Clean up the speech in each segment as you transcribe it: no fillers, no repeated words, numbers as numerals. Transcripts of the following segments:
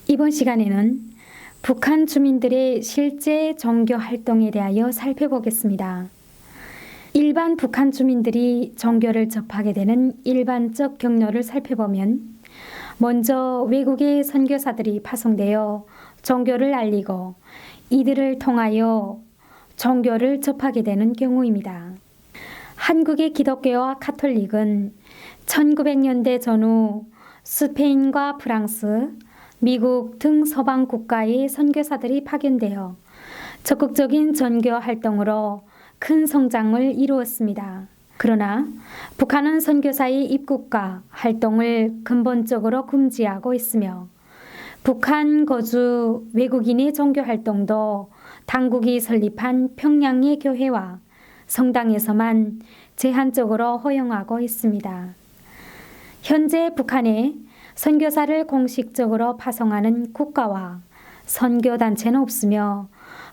이번 시간에는 북한 주민들의 실제 종교 활동에 대하여 살펴보겠습니다. 일반 북한 주민들이 종교를 접하게 되는 일반적 경로를 살펴보면 먼저 외국의 선교사들이 파송되어 종교를 알리고 이들을 통하여 종교를 접하게 되는 경우입니다. 한국의 기독교와 카톨릭은 1900년대 전후 스페인과 프랑스, 미국 등 서방 국가의 선교사들이 파견되어 적극적인 전교 활동으로 큰 성장을 이루었습니다. 그러나 북한은 선교사의 입국과 활동을 근본적으로 금지하고 있으며 북한 거주 외국인의 종교 활동도 당국이 설립한 평양의 교회와 성당에서만 제한적으로 허용하고 있습니다. 현재 북한에 선교사를 공식적으로 파송하는 국가와 선교단체는 없으며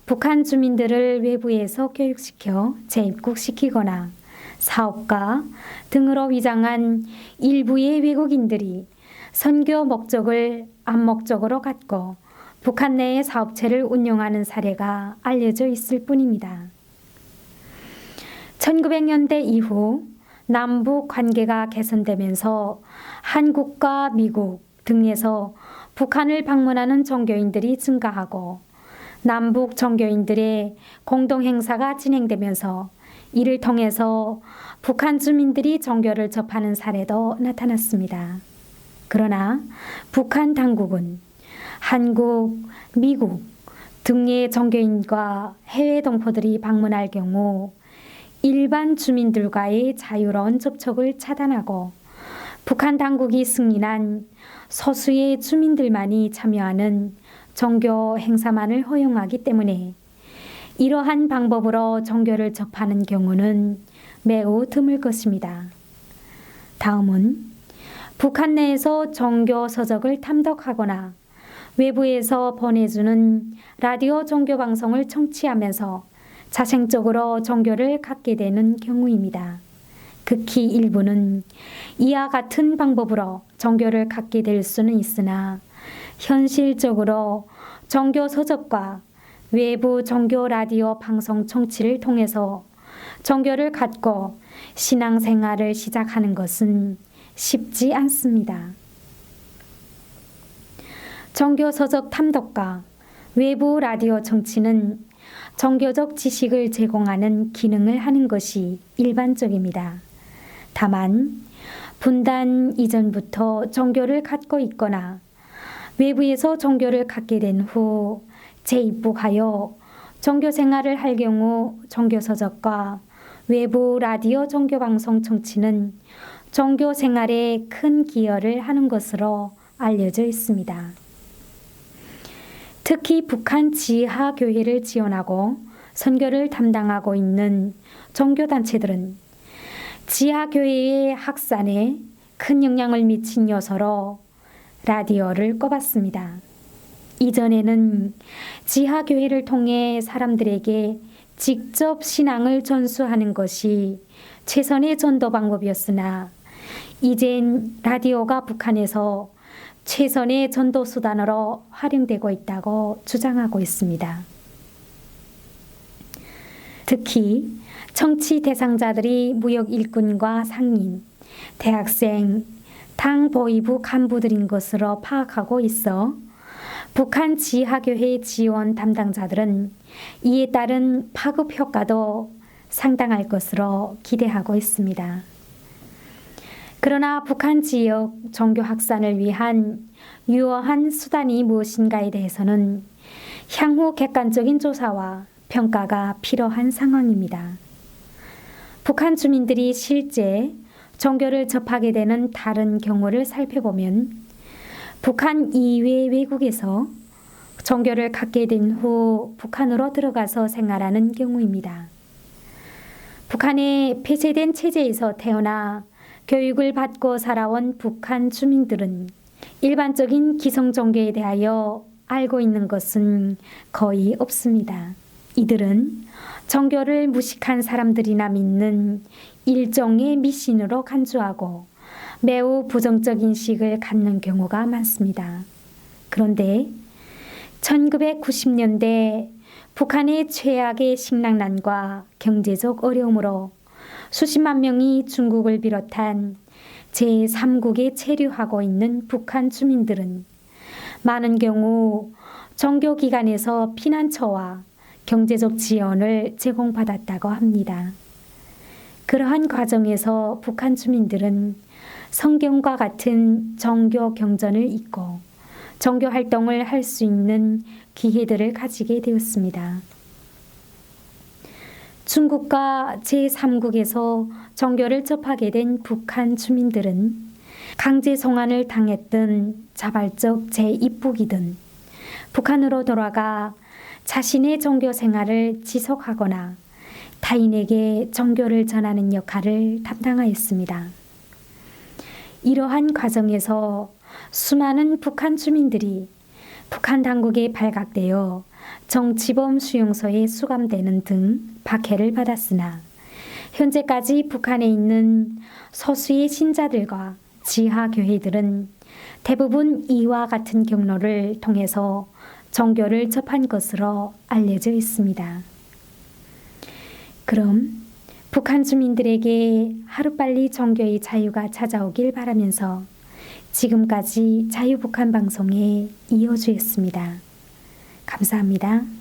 북한 주민들을 외부에서 교육시켜 재입국시키거나 사업가 등으로 위장한 일부의 외국인들이 선교 목적을 암묵적으로 갖고 북한 내의 사업체를 운영하는 사례가 알려져 있을 뿐입니다. 1900년대 이후 남북 관계가 개선되면서 한국과 미국 등에서 북한을 방문하는 종교인들이 증가하고 남북 종교인들의 공동행사가 진행되면서 이를 통해서 북한 주민들이 종교를 접하는 사례도 나타났습니다. 그러나 북한 당국은 한국, 미국 등의 종교인과 해외 동포들이 방문할 경우 일반 주민들과의 자유로운 접촉을 차단하고 북한 당국이 승인한 소수의 주민들만이 참여하는 종교 행사만을 허용하기 때문에 이러한 방법으로 종교를 접하는 경우는 매우 드물 것입니다. 다음은 북한 내에서 종교 서적을 탐독하거나 외부에서 보내주는 라디오 종교 방송을 청취하면서 자생적으로 종교를 갖게 되는 경우입니다. 극히 일부는 이와 같은 방법으로 종교를 갖게 될 수는 있으나 현실적으로 종교 서적과 외부 종교 라디오 방송 청취를 통해서 종교를 갖고 신앙생활을 시작하는 것은 쉽지 않습니다. 종교 서적 탐독과 외부 라디오 청취는 종교적 지식을 제공하는 기능을 하는 것이 일반적입니다. 다만 분단 이전부터 종교를 갖고 있거나 외부에서 종교를 갖게 된 후 재입국하여 종교 생활을 할 경우 종교 서적과 외부 라디오 종교 방송 청취는 종교 생활에 큰 기여를 하는 것으로 알려져 있습니다. 특히 북한 지하 교회를 지원하고 선교를 담당하고 있는 종교단체들은 지하 교회의 확산에 큰 영향을 미친 요소로 라디오를 꼽았습니다. 이전에는 지하 교회를 통해 사람들에게 직접 신앙을 전수하는 것이 최선의 전도 방법이었으나 이젠 라디오가 북한에서 최선의 전도 수단으로 활용되고 있다고 주장하고 있습니다. 특히 청취 대상자들이 무역 일꾼과 상인, 대학생, 당 보위부 간부들인 것으로 파악하고 있어 북한 지하교회 지원 담당자들은 이에 따른 파급 효과도 상당할 것으로 기대하고 있습니다. 그러나 북한 지역 종교 확산을 위한 유효한 수단이 무엇인가에 대해서는 향후 객관적인 조사와 평가가 필요한 상황입니다. 북한 주민들이 실제 종교를 접하게 되는 다른 경우를 살펴보면 북한 이외 외국에서 종교를 갖게 된 후 북한으로 들어가서 생활하는 경우입니다. 북한의 폐쇄된 체제에서 태어나 교육을 받고 살아온 북한 주민들은 일반적인 기성 종교에 대하여 알고 있는 것은 거의 없습니다. 이들은 종교를 무식한 사람들이나 믿는 일종의 미신으로 간주하고 매우 부정적 인식을 갖는 경우가 많습니다. 그런데 1990년대 북한의 최악의 식량난과 경제적 어려움으로 수십만 명이 중국을 비롯한 제3국에 체류하고 있는 북한 주민들은 많은 경우 종교기관에서 피난처와 경제적 지원을 제공받았다고 합니다. 그러한 과정에서 북한 주민들은 성경과 같은 종교 경전을 읽고 종교 활동을 할 수 있는 기회들을 가지게 되었습니다. 중국과 제3국에서 종교를 접하게 된 북한 주민들은 강제 송환을 당했던 자발적 재입국이든 북한으로 돌아가 자신의 종교 생활을 지속하거나 타인에게 종교를 전하는 역할을 담당하였습니다. 이러한 과정에서 수많은 북한 주민들이 북한 당국에 발각되어 정치범 수용소에 수감되는 등 박해를 받았으나 현재까지 북한에 있는 소수의 신자들과 지하교회들은 대부분 이와 같은 경로를 통해서 종교를 접한 것으로 알려져 있습니다. 그럼 북한 주민들에게 하루빨리 종교의 자유가 찾아오길 바라면서 지금까지 자유북한 방송에 이어주었습니다. 감사합니다.